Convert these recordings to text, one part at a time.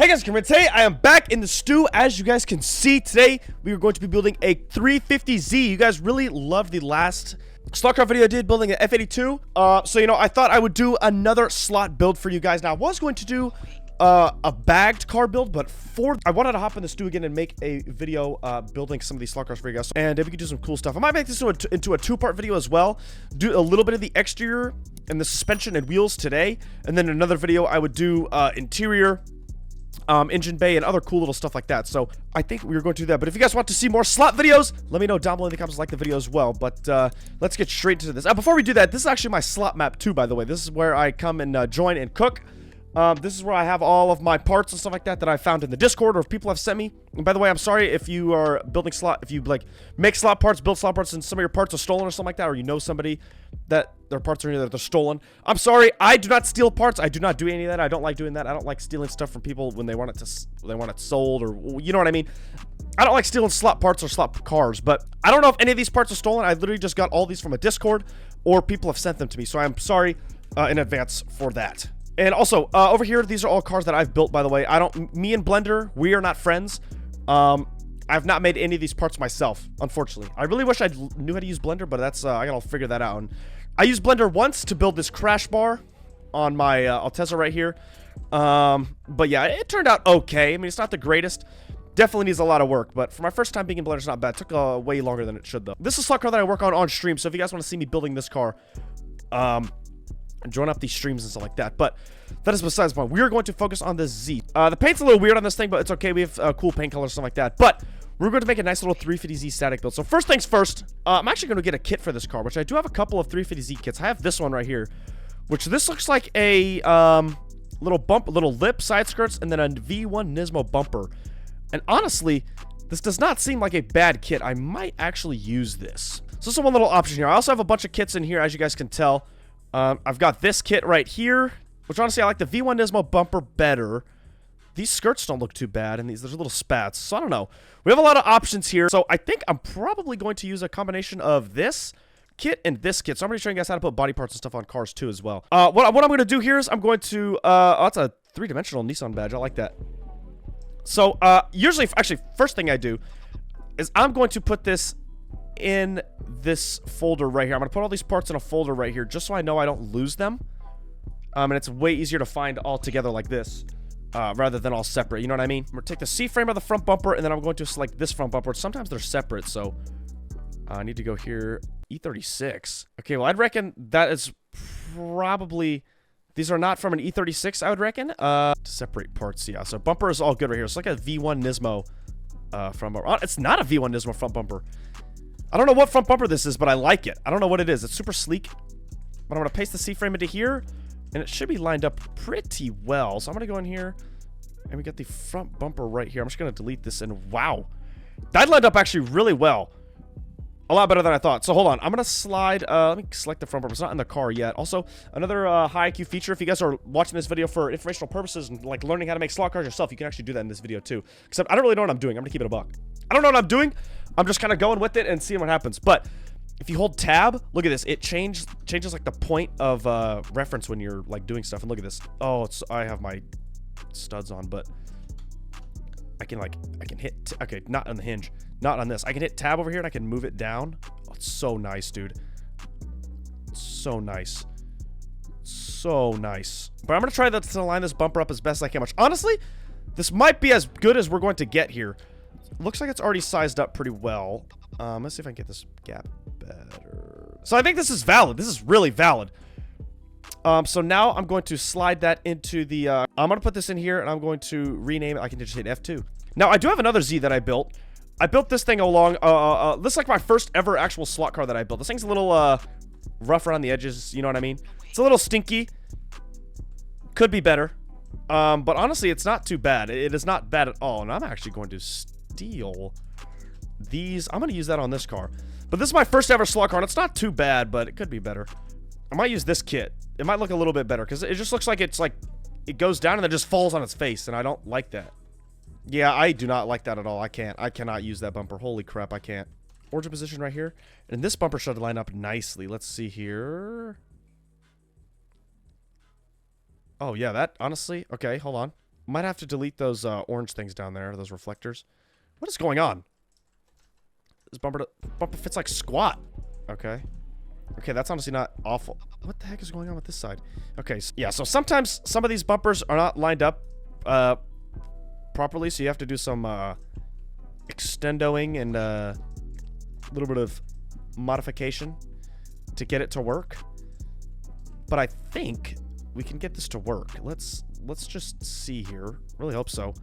Hey guys, today I am back in the stew. As you guys can see, today we are going to be building a 350Z. You guys really loved the last slot car video I did building an F82. So I thought I would do another slot build for you guys. Now I was going to do a bagged car build, but I wanted to hop in the stew again and make a video building some of these slot cars for you guys, and we could do some cool stuff. I might make this into a two-part video as well. Do a little bit of the exterior and the suspension and wheels today, and then another video I would do interior, engine bay, and other cool little stuff like that. So I think we were going to do that. But if you guys want to see more slot videos, let me know down below in the comments, like the video as well. But let's get straight into this. Before we do that, this is actually my slot map too, by the way. This is where I come and join and cook. This is where I have all of my parts and stuff like that I found in the Discord, or if people have sent me. And by the way, I'm sorry if you are building slot, if you like make slot parts, build slot parts, and some of your parts are stolen or something like that, or you know somebody that their parts are in there that they're stolen. I'm sorry, I do not steal parts. I do not do any of that. I don't like doing that. I don't like stealing stuff from people when they want it sold, or you know what I mean. I don't like stealing slot parts or slot cars, but I don't know if any of these parts are stolen. I literally just got all these from a Discord, or people have sent them to me. So I'm sorry in advance for that. And also, over here, these are all cars that I've built, by the way. Me and Blender, we are not friends. I've not made any of these parts myself, unfortunately. I really wish I knew how to use Blender, but that's, I gotta figure that out. And I used Blender once to build this crash bar on my Altezza right here. But yeah, it turned out okay. I mean, it's not the greatest. Definitely needs a lot of work, but for my first time being in Blender, it's not bad. It took way longer than it should, though. This is a slot car that I work on stream, so if you guys want to see me building this car, and join up these streams and stuff like that. But that is besides the point. We are going to focus on the Z. The paint's a little weird on this thing, but it's okay. We have cool paint colors, stuff like that. But we're going to make a nice little 350Z static build. So first things first, I'm actually going to get a kit for this car, which I do have a couple of 350Z kits. I have this one right here, which this looks like a little lip, side skirts, and then a V1 Nismo bumper. And honestly, this does not seem like a bad kit. I might actually use this. So this is one little option here. I also have a bunch of kits in here, as you guys can tell. I've got this kit right here, which honestly I like the V1 Nismo bumper better. These skirts don't look too bad, and there's little spats, so I don't know. We have a lot of options here, so I think I'm probably going to use a combination of this kit and this kit. So I'm going to show you guys how to put body parts and stuff on cars too as well. What I'm going to do here is I'm going to, oh, that's a three-dimensional Nissan badge. I like that. So, usually, actually, first thing I do is I'm going to put this in this folder right here. I'm gonna put all these parts in a folder right here just so I know I don't lose them, and it's way easier to find all together like this rather than all separate, you know what I mean. I'm gonna take the C-frame of the front bumper, and then I'm going to select this front bumper. Sometimes they're separate, so I need to go here. E36. Okay, well, I'd reckon that is probably, these are not from an E36, I would reckon. To separate parts, yeah. So bumper is all good right here. It's like a V1 Nismo front bumper. It's not a V1 Nismo front bumper. I don't know what front bumper this is, but I like it. I don't know what it is. It's super sleek. But I'm going to paste the C-frame into here, and it should be lined up pretty well. So I'm going to go in here, and we got the front bumper right here. I'm just going to delete this, and wow. That lined up actually really well. A lot better than I thought. So hold on. I'm going to slide. Let me select the front bumper. It's not in the car yet. Also, another high IQ feature. If you guys are watching this video for informational purposes and like learning how to make slot cars yourself, you can actually do that in this video too. Except I don't really know what I'm doing. I'm going to keep it a buck. I don't know what I'm doing. I'm just kind of going with it and seeing what happens. But if you hold tab, look at this. It changes like the point of reference when you're like doing stuff. And look at this. Oh, I have my studs on, but I can hit. Okay, not on the hinge. Not on this. I can hit tab over here and I can move it down. Oh, it's so nice, dude. So nice. So nice. But I'm going to try to line this bumper up as best I can. Which, honestly, this might be as good as we're going to get here. Looks like it's already sized up pretty well. Let's see if I can get this gap better. So I think this is valid. This is really valid. So now I'm going to slide that into the... I'm going to put this in here, and I'm going to rename it. I can just hit F2. Now, I do have another Z that I built. I built this thing along... this is like my first ever actual slot car that I built. This thing's a little rough around the edges, you know what I mean? It's a little stinky. Could be better. But honestly, it's not too bad. It is not bad at all. And I'm actually going to steal these. I'm going to use that on this car. But this is my first ever slot car, and it's not too bad, but it could be better. I might use this kit. It might look a little bit better, because it just looks like it's like, it goes down and then just falls on its face, and I don't like that. Yeah, I do not like that at all. I cannot use that bumper. Holy crap, I can't. Origin position right here. And this bumper should line up nicely. Let's see here. Oh, yeah, that, honestly, okay, hold on. Might have to delete those orange things down there, those reflectors. What is going on? This bumper fits like squat. Okay. Okay, that's honestly not awful. What the heck is going on with this side? Okay, so, yeah, so sometimes some of these bumpers are not lined up properly, so you have to do some extendoing and a little bit of modification to get it to work. But I think we can get this to work. Let's just see here. Really hope so.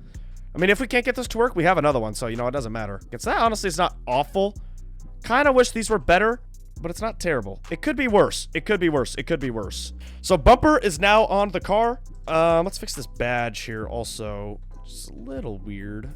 I mean, if we can't get this to work, we have another one, so, you know, it doesn't matter. It's that, honestly, it's not awful. Kind of wish these were better, but it's not terrible. It could be worse. It could be worse. It could be worse. So bumper is now on the car. Let's fix this badge here also. Just a little weird.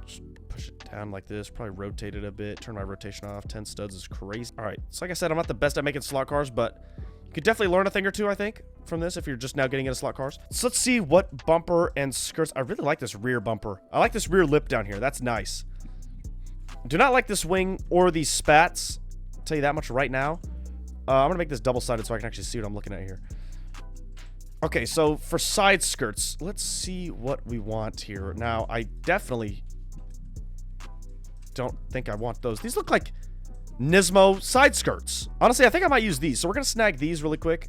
Just push it down like this. Probably rotate it a bit. Turn my rotation off. 10 studs is crazy. All right. So like I said, I'm not the best at making slot cars, but you could definitely learn a thing or two, I think, from this if you're just now getting into slot cars. So let's see what bumper and skirts. I really like this rear bumper. I like this rear lip down here. That's nice. Do not like this wing or these spats. I'll tell you that much right now. I'm going to make this double-sided so I can actually see what I'm looking at here. Okay, so for side skirts, let's see what we want here. Now, I definitely don't think I want those. These look like Nismo side skirts. Honestly, I think I might use these. So we're going to snag these really quick.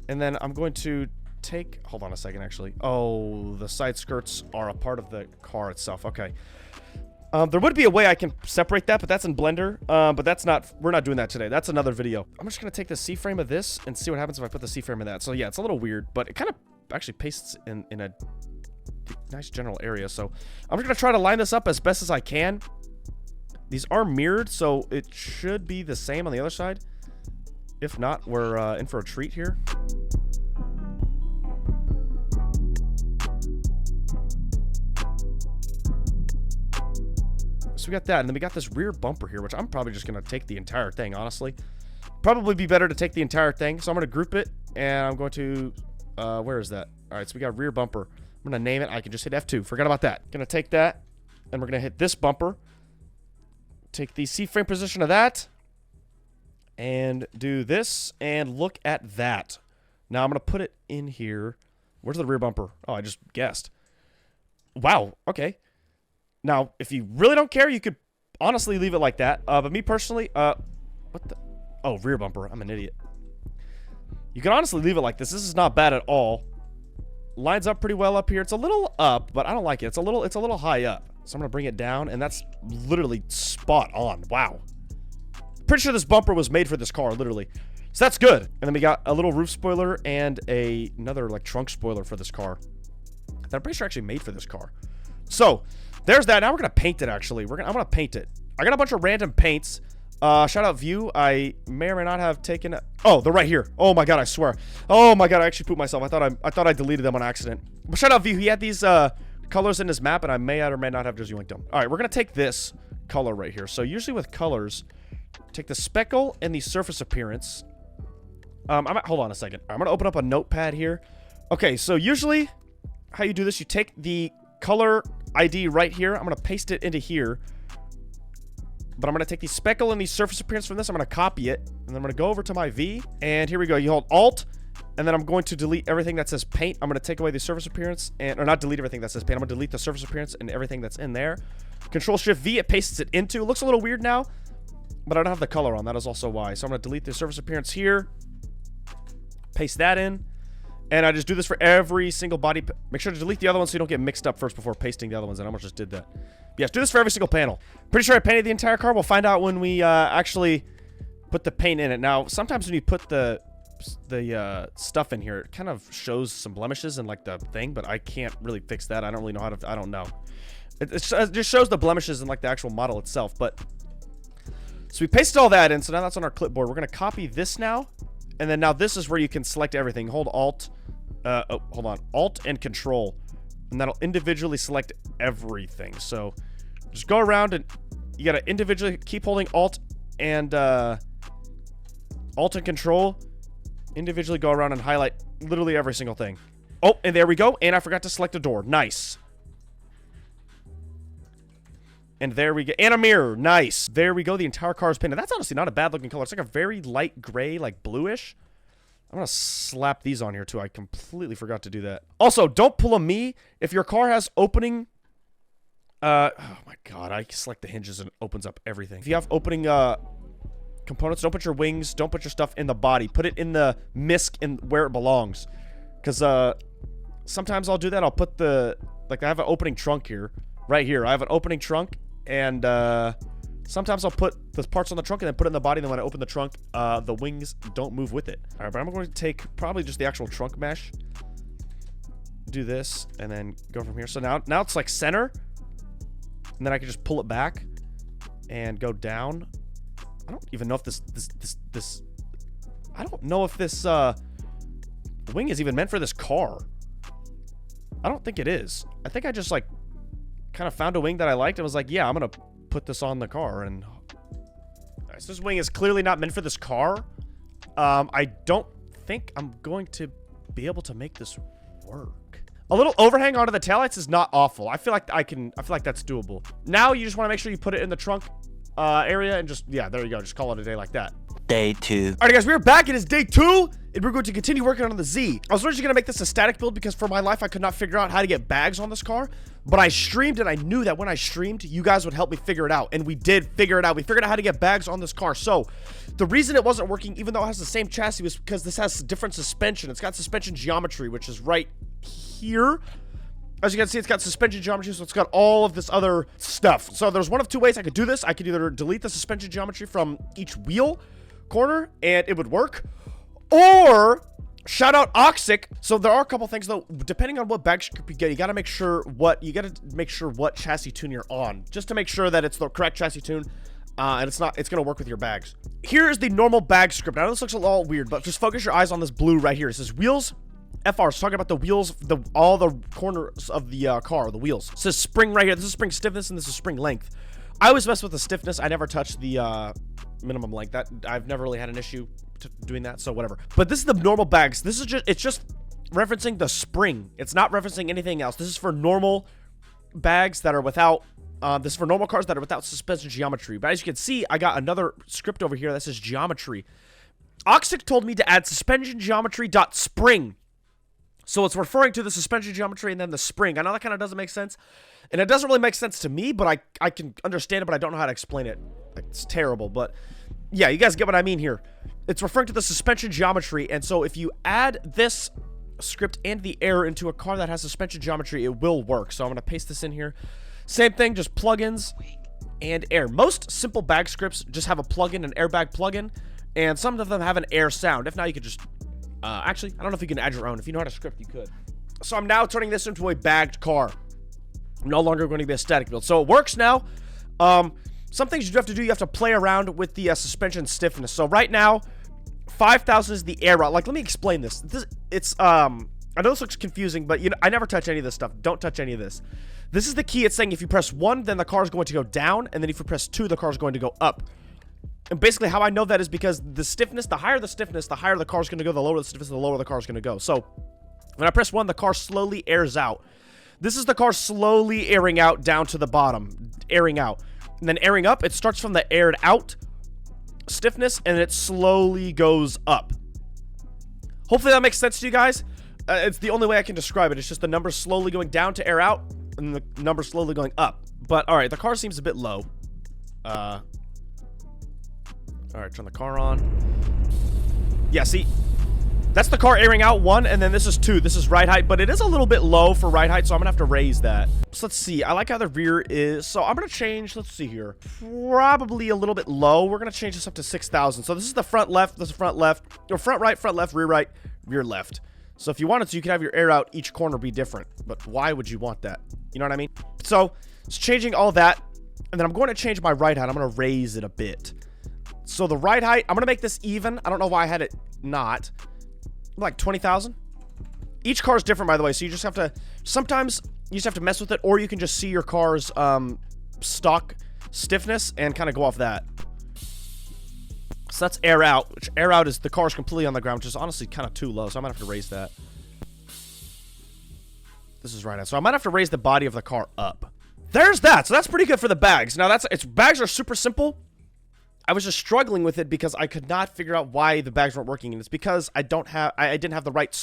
And then I'm going to take... Hold on a second, actually. Oh, the side skirts are a part of the car itself. Okay. There would be a way I can separate that, but that's in Blender. But that's not... We're not doing that today. That's another video. I'm just going to take the C-frame of this and see what happens if I put the C-frame in that. So, yeah, it's a little weird, but it kind of actually pastes in a nice general area. So I'm just going to try to line this up as best as I can. These are mirrored, so it should be the same on the other side. If not, we're in for a treat here. So we got that, and then we got this rear bumper here, which I'm probably just going to take the entire thing, honestly. Probably be better to take the entire thing, so I'm going to group it, and I'm going to... where is that? All right, so we got rear bumper. I'm going to name it. I can just hit F2. Forgot about that. Going to take that, and we're going to hit this bumper. Take the C-frame position of that, and do this, and look at that. Now I'm going to put it in here. Where's the rear bumper? Oh, I just guessed. Wow, okay. Now, if you really don't care, you could honestly leave it like that. But me personally, what the? Oh, rear bumper. I'm an idiot. You can honestly leave it like this. This is not bad at all. Lines up pretty well up here. It's a little up, but I don't like it. It's a little high up. So I'm going to bring it down, and that's literally spot on. Wow. Pretty sure this bumper was made for this car, literally. So that's good. And then we got a little roof spoiler and another like trunk spoiler for this car that I'm pretty sure actually made for this car. So there's that. Now we're going to paint it, actually. I'm going to paint it. I got a bunch of random paints. Shout out View. I may or may not have taken... Oh, they're right here. Oh my god, I swear. Oh my god, I actually pooped myself. I thought I deleted them on accident. But shout out View. He had these colors in his map, and I may or may not have just yoinked them. All right, we're going to take this color right here. So usually with colors, take the speckle and the surface appearance. Hold on a second. I'm going to open up a notepad here. Okay, so usually how you do this, you take the color ID right here. I'm going to paste it into here. But I'm going to take the speckle and the surface appearance from this. I'm going to copy it. And then I'm going to go over to my V. And here we go. You hold Alt. And then I'm going to delete everything that says paint. I'm going to take away the surface appearance. Or not delete everything that says paint. I'm going to delete the surface appearance and everything that's in there. Control-Shift-V. It pastes it into. It looks a little weird now. But I don't have the color on. That is also why. So I'm going to delete the surface appearance here. Paste that in. And I just do this for every single body. Make sure to delete the other ones so you don't get mixed up first before pasting the other ones. And I almost just did that. But yes, do this for every single panel. Pretty sure I painted the entire car. We'll find out when we actually put the paint in it. Now, sometimes when you put the stuff in here, it kind of shows some blemishes in like the thing, but I can't really fix that. I don't really know how to. I don't know. It just shows the blemishes in like the actual model itself. But so we pasted all that in. So now that's on our clipboard. We're gonna copy this now, and then now this is where you can select everything. Hold Alt. Hold on. Alt and Control, and that'll individually select everything. So just go around and you gotta individually keep holding Alt and Control. Individually go around and highlight literally every single thing. Oh, and there we go. And I forgot to select a door. Nice. And there we go. And a mirror. Nice. There we go. The entire car is painted. That's honestly not a bad looking color. It's like a very light gray, like bluish. I'm gonna slap these on here too. I completely forgot to do that. Also, don't pull a me if your car has opening. Oh my god, I select the hinges and it opens up everything. If you have opening components, don't put your wings, don't put your stuff in the body. Put it in the misc in where it belongs. Because sometimes I'll do that. I'll put I have an opening trunk here, right here. I have an opening trunk, and sometimes I'll put the parts on the trunk and then put it in the body. And then when I open the trunk, the wings don't move with it. All right, but I'm going to take probably just the actual trunk mesh. Do this and then go from here. So now it's like center. And then I can just pull it back and go down. I don't even know if this I don't know if this wing is even meant for this car. I don't think it is. I think I just like kind of found a wing that I liked and was like, yeah, I'm gonna put this on the car. And so this wing is clearly not meant for this car. I don't think I'm going to be able to make this work. A little overhang onto the taillights is not awful. I feel like I feel like that's doable. Now you just want to make sure you put it in the trunk area and just, yeah, there you go. Just call it a day like that. Day 2. All right, guys, we're back. It is day 2, and we're going to continue working on the Z. I was originally going to make this a static build because for my life, I could not figure out how to get bags on this car, but I streamed, and I knew that when I streamed, you guys would help me figure it out, and we did figure it out. We figured out how to get bags on this car. So the reason it wasn't working, even though it has the same chassis, was because this has different suspension. It's got suspension geometry, which is right here. As you can see, it's got suspension geometry, so it's got all of this other stuff. So there's one of two ways I could do this. I could either delete the suspension geometry from each wheel corner, and it would work. Or, shout out Oxic. So there are a couple things, though. Depending on what bag script you get, you gotta make sure what chassis tune you're on. Just to make sure that it's the correct chassis tune. And it's gonna work with your bags. Here is the normal bag script. I know this looks a little weird, but just focus your eyes on this blue right here. It says wheels FR. It's talking about the wheels, all the corners of the car, the wheels. It says spring right here. This is spring stiffness and this is spring length. I always mess with the stiffness. I never touch the minimum length. I've never really had an issue doing that, so whatever. But this is the normal bags. This is it's just referencing the spring. It's not referencing anything else. This is for normal bags that are without this is for normal cars that are without suspension geometry. But as you can see, I got another script over here that says geometry. Oxic told me to add suspension geometry dot spring. So it's referring to the suspension geometry and then the spring. I know that kind of doesn't make sense. And it doesn't really make sense to me, but I can understand it, but I don't know how to explain it. It's terrible, but yeah, you guys get what I mean here. It's referring to the suspension geometry, and so if you add this script and the error into a car that has suspension geometry, it will work. So I'm going to paste this in here. Same thing, just plugins and air. Most simple bag scripts just have a plugin, an airbag plugin, and some of them have an air sound. If not, you could just... actually, I don't know if you can add your own. If you know how to script, you could. So I'm now turning this into a bagged car. I'm no longer going to be a static build. So it works now. Some things you do have to do, you have to play around with the suspension stiffness. So right now, 5,000 is the air route. Like, let me explain this. I know this looks confusing, but you know, I never touch any of this stuff. Don't touch any of this. This is the key. It's saying if you press 1, then the car is going to go down, and then if you press 2, the car is going to go up. And basically how I know that is because the stiffness, the higher the car is going to go, the lower the stiffness, the lower the car is going to go. So when I press 1, the car slowly airs out. This is the car slowly airing out down to the bottom, airing out. And then airing up, it starts from the aired out stiffness, and it slowly goes up. Hopefully that makes sense to you guys. It's the only way I can describe it. It's just the number slowly going down to air out, and the number slowly going up. But, alright, the car seems a bit low. Alright, turn the car on. Yeah, see? That's the car airing out 1, and then this is 2. This is ride height, but it is a little bit low for ride height, so I'm gonna have to raise that. So let's see. I like how the rear is. So I'm gonna change, let's see here. Probably a little bit low. We're gonna change this up to 6,000. So this is the front left, this is front left, or front left, rear left. So if you wanted to, you could have your air out each corner be different. But why would you want that? You know what I mean? So it's changing all that, and then I'm going to change my ride height. I'm gonna raise it a bit. So the ride height, I'm gonna make this even. I don't know why I had it not. Like 20,000. Each car is different, by the way, so you just have to, sometimes you just have to mess with it, or you can just see your car's stock stiffness and kind of go off that. So that's air out, which air out is the car's completely on the ground, which is honestly kind of too low, so I might have to raise that. This is right out, so I might have to raise the body of the car up. There's that. So that's pretty good for the bags. Now bags are super simple. I was just struggling with it because I could not figure out why the bags weren't working, and it's because I didn't have the right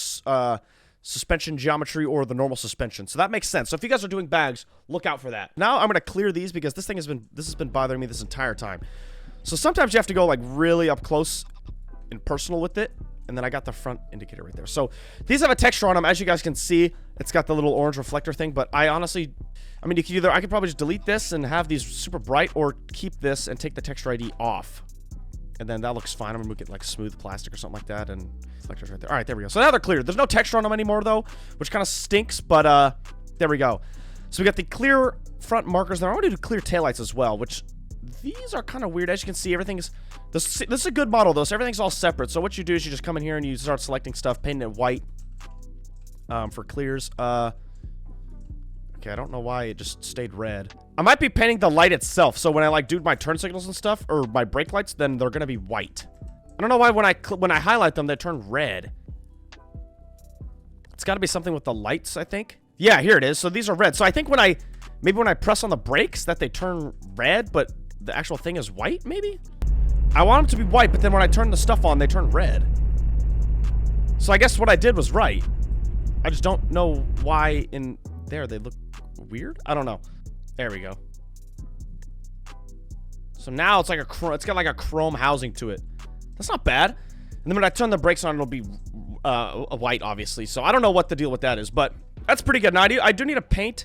suspension geometry or the normal suspension. So that makes sense. So if you guys are doing bags, look out for that. Now I'm gonna clear these because this has been bothering me this entire time. So sometimes you have to go like really up close and personal with it. And then I got the front indicator right there. So these have a texture on them. As you guys can see, it's got the little orange reflector thing. But I honestly, I mean, you could I could probably just delete this and have these super bright, or keep this and take the texture ID off. And then that looks fine. I'm gonna make it like smooth plastic or something like that. And reflectors right there. All right, there we go. So now they're clear. There's no texture on them anymore though, which kind of stinks. But there we go. So we got the clear front markers there. I want to do clear taillights as well, which these are kind of weird. As you can see, everything's... This is a good model, though, so everything's all separate. So what you do is you just come in here and you start selecting stuff, painting it white for clears. Okay, I don't know why it just stayed red. I might be painting the light itself, so when I, like, do my turn signals and stuff, or my brake lights, then they're going to be white. I don't know why when I highlight them, they turn red. It's got to be something with the lights, I think. Yeah, here it is. So these are red. So I think maybe when I press on the brakes, that they turn red, but the actual thing is white, maybe? I want them to be white, but then when I turn the stuff on, they turn red. So I guess what I did was right. I just don't know why in there they look weird. I don't know. There we go. So now it's like it's got like a chrome housing to it. That's not bad. And then when I turn the brakes on, it'll be white, obviously. So I don't know what the deal with that is, but that's pretty good. Now I do need to paint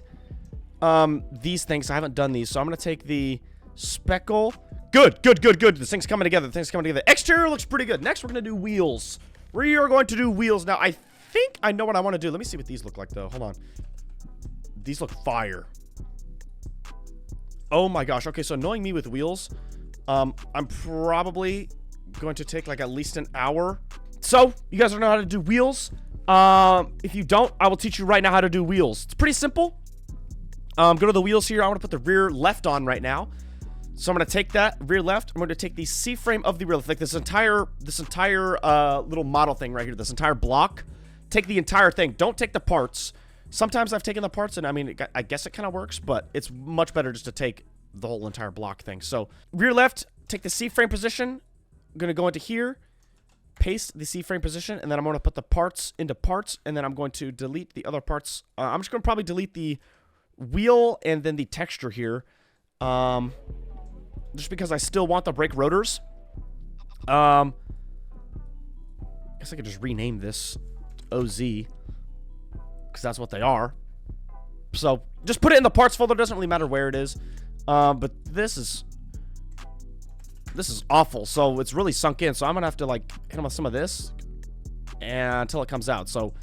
these things. I haven't done these, so I'm gonna take the speckle. Good. This thing's coming together. Exterior looks pretty good. Next, we're gonna do wheels. We are going to do wheels. Now, I think I know what I want to do. Let me see what these look like, though. Hold on. These look fire. Oh my gosh. Okay, so knowing me with wheels, I'm probably going to take like at least an hour. So, you guys don't know how to do wheels. If you don't, I will teach you right now how to do wheels. It's pretty simple. Go to the wheels here. I want to put the rear left on right now. So I'm going to take that rear left. I'm going to take the C-frame of the rear left, like this entire little model thing right here, this entire block. Take the entire thing. Don't take the parts. Sometimes I've taken the parts, and I mean, I guess it kind of works, but it's much better just to take the whole entire block thing. So rear left, take the C-frame position. I'm going to go into here, paste the C-frame position, and then I'm going to put the parts into parts, and then I'm going to delete the other parts. I'm just going to probably delete the wheel and then the texture here. Just because I still want the brake rotors. I guess I could just rename this OZ, because that's what they are. So just put it in the parts folder. Doesn't really matter where it is. But this is awful. So it's really sunk in. So I'm gonna have to like hit them with some of this until it comes out. So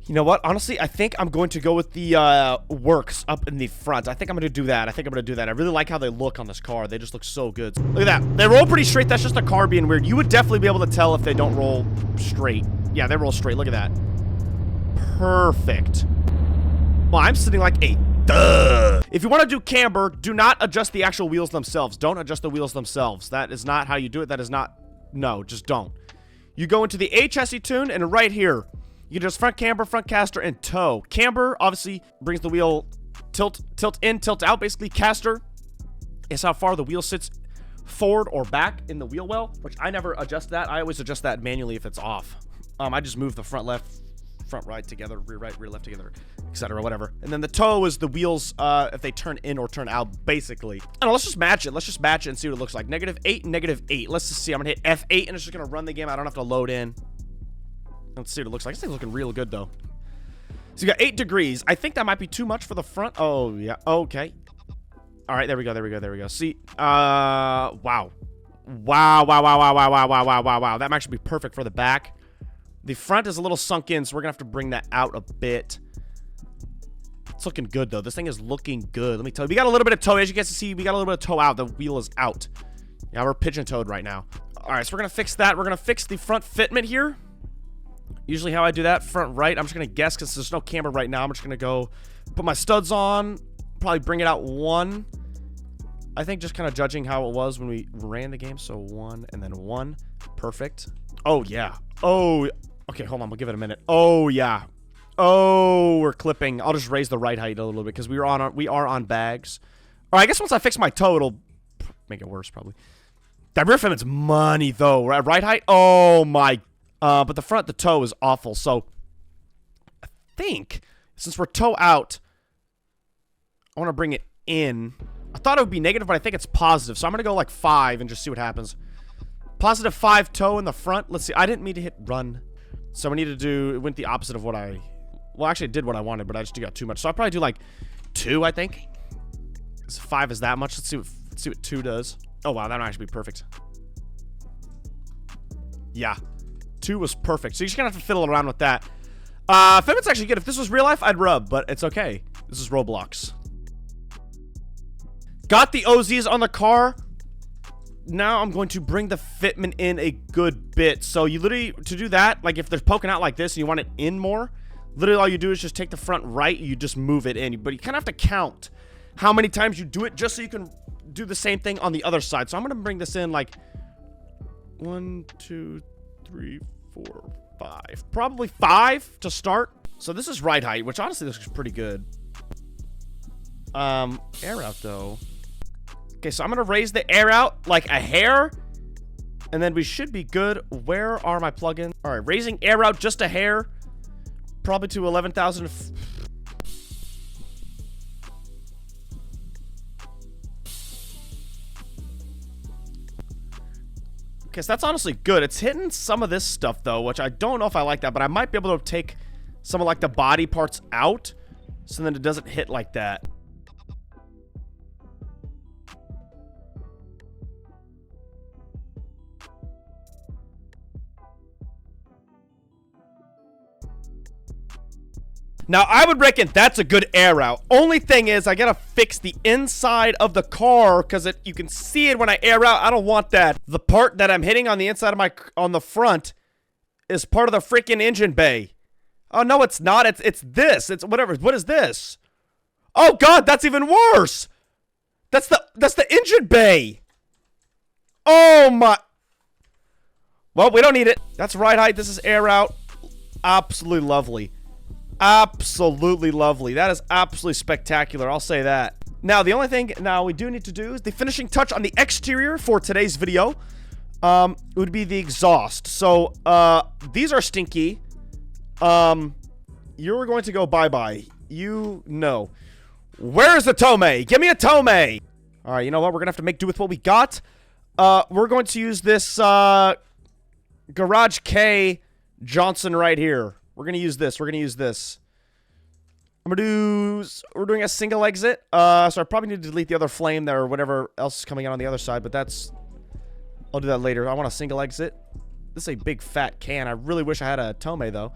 you know what? Honestly, I think I'm going to go with the works up in the front. I think I'm going to do that. I really like how they look on this car. They just look so good. Look at that. They roll pretty straight. That's just the car being weird. You would definitely be able to tell if they don't roll straight. Yeah, they roll straight. Look at that. Perfect. Well, I'm sitting like a duh. If you want to do camber, do not adjust the actual wheels themselves. Don't adjust the wheels themselves. That is not how you do it. That is not... No, just don't. You go into the A chassis tune, and right here... You can just front camber, front caster, and toe. Camber obviously brings the wheel tilt in, tilt out. Basically, caster is how far the wheel sits forward or back in the wheel well, which I never adjust that. I always adjust that manually if it's off. I just move the front left, front right together, rear right, rear left together, etc. Whatever. And then the toe is the wheels if they turn in or turn out, basically. I don't know, let's just match it. Let's just match it and see what it looks like. -8 and -8. Let's just see. I'm gonna hit F8 and it's just gonna run the game. I don't have to load in. Let's see what it looks like. This thing's looking real good, though. So you got 8 degrees. I think that might be too much for the front. Oh, yeah. Okay. All right, there we go. See, wow. Wow. That might actually be perfect for the back. The front is a little sunk in, so we're going to have to bring that out a bit. It's looking good, though. This thing is looking good. Let me tell you. We got a little bit of toe. As you guys can see, we got a little bit of toe out. The wheel is out. Yeah, we're pigeon-toed right now. All right, so we're going to fix that. We're going to fix the front fitment here. Usually how I do that, front right, I'm just going to guess because there's no camera right now. I'm just going to go put my studs on, probably bring it out 1. I think just kind of judging how it was when we ran the game. So 1 and then 1. Perfect. Oh, yeah. Oh, okay, hold on. We'll give it a minute. Oh, yeah. Oh, we're clipping. I'll just raise the right height a little bit because we are on bags. Or I guess once I fix my toe, it'll make it worse probably. That rear fendment's money, though. Right height? Oh, my. But the front, the toe is awful. So, I think, since we're toe out, I want to bring it in. I thought it would be negative, but I think it's positive. So, I'm going to go like 5 and just see what happens. Positive 5 toe in the front. Let's see. I didn't mean to hit run. So, we need to do, it went the opposite of what I, well, actually, it did what I wanted, but I just got too much. So, I'll probably do like 2, I think. So 5 is that much. Let's see what 2 does. Oh, wow. That might actually be perfect. Yeah. 2 was perfect. So, you're just going to have to fiddle around with that. Fitment's actually good. If this was real life, I'd rub, but it's okay. This is Roblox. Got the OZs on the car. Now I'm going to bring the fitment in a good bit. So you literally, to do that, like if they're poking out like this and you want it in more, literally all you do is just take the front right, you just move it in. But you kind of have to count how many times you do it just so you can do the same thing on the other side. So I'm going to bring this in like 1, 2, 3, 4, 5. Probably 5 to start. So this is right height, which honestly looks pretty good. Air out though. Okay, so I'm gonna raise the air out like a hair, and then we should be good. Where are my plugins? All right, raising air out just a hair, probably to 11,000. Okay, so that's honestly good. It's hitting some of this stuff though, which I don't know if I like that, but I might be able to take some of like the body parts out, so then it doesn't hit like that. Now, I would reckon that's a good air out. Only thing is, I gotta fix the inside of the car because you can see it when I air out. I don't want that. The part that I'm hitting on the inside of on the front is part of the freaking engine bay. Oh, no, it's not. It's this. It's whatever. What is this? Oh, God, that's even worse. That's the engine bay. Oh, my. Well, we don't need it. That's right height. This is air out. Absolutely lovely. Absolutely lovely. That is absolutely spectacular. I'll say that. Now, the only thing now we do need to do is the finishing touch on the exterior for today's video. It would be the exhaust. So, these are stinky. You're going to go bye-bye. You know. Where's the Tomei? Give me a Tomei. All right, you know what? We're going to have to make do with what we got. We're going to use this, Garage K Johnson right here. We're going to use this. We're going to use this. We're doing a single exit. So I probably need to delete the other flame there or whatever else is coming out on the other side, but I'll do that later. I want a single exit. This is a big fat can. I really wish I had a Tomei though.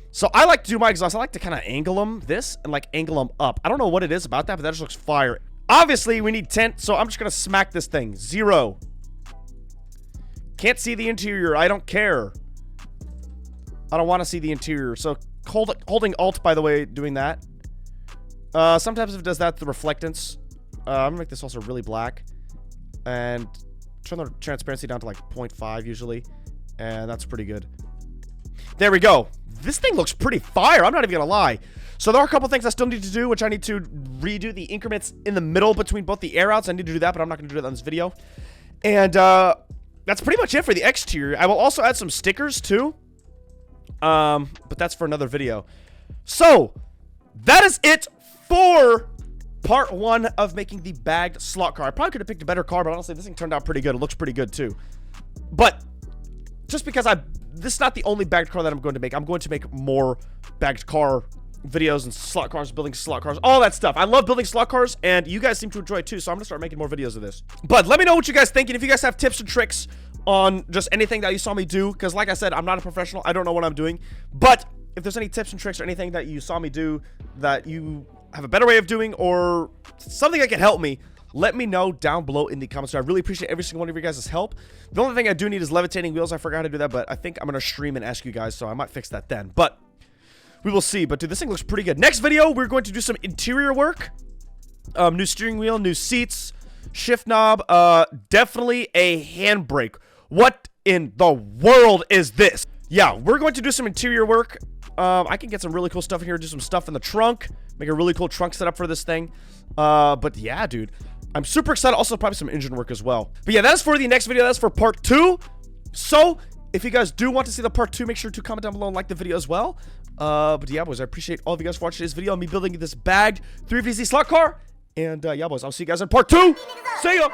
So I like to do my exhaust. I like to kind of angle them and like angle them up. I don't know what it is about that, but that just looks fire. Obviously we need tint, so I'm just going to smack this thing. 0. Can't see the interior. I don't care. I don't want to see the interior. So holding Alt, by the way, doing that. Sometimes if it does that, the reflectance. I'm going to make this also really black. And turn the transparency down to like 0.5 usually. And that's pretty good. There we go. This thing looks pretty fire. I'm not even going to lie. So there are a couple things I still need to do, which I need to redo the increments in the middle between both the air outs. I need to do that, but I'm not going to do that on this video. And that's pretty much it for the exterior. I will also add some stickers too. But that's for another video. So, that is it for part 1 of making the bagged slot car. I probably could have picked a better car, but honestly, this thing turned out pretty good. It looks pretty good, too. But, just because this is not the only bagged car that I'm going to make. I'm going to make more bagged car videos and slot cars, building slot cars, all that stuff. I love building slot cars, and you guys seem to enjoy it, too, so I'm going to start making more videos of this. But, let me know what you guys think, and if you guys have tips and tricks on just anything that you saw me do, because like I said, I'm not a professional. I don't know what I'm doing. But if there's any tips and tricks or anything that you saw me do that you have a better way of doing or something that can help me, let me know down below in the comments. I really appreciate every single one of you guys' help. The only thing I do need is levitating wheels. I forgot how to do that, but I think I'm going to stream and ask you guys, so I might fix that then. But we will see. But dude, this thing looks pretty good. Next video, we're going to do some interior work. New steering wheel, new seats, shift knob, definitely a handbrake. What in the world is this? Yeah, we're going to do some interior work. I can get some really cool stuff in here, do some stuff in the trunk, make a really cool trunk setup for this thing. But yeah, dude, I'm super excited. Also, probably some engine work as well. But yeah, that is for the next video. That's for part 2. So, if you guys do want to see the part 2, make sure to comment down below and like the video as well. But yeah, boys, I appreciate all of you guys for watching this video on me building this bagged 350Z slot car. And yeah, boys, I'll see you guys in part 2. See ya!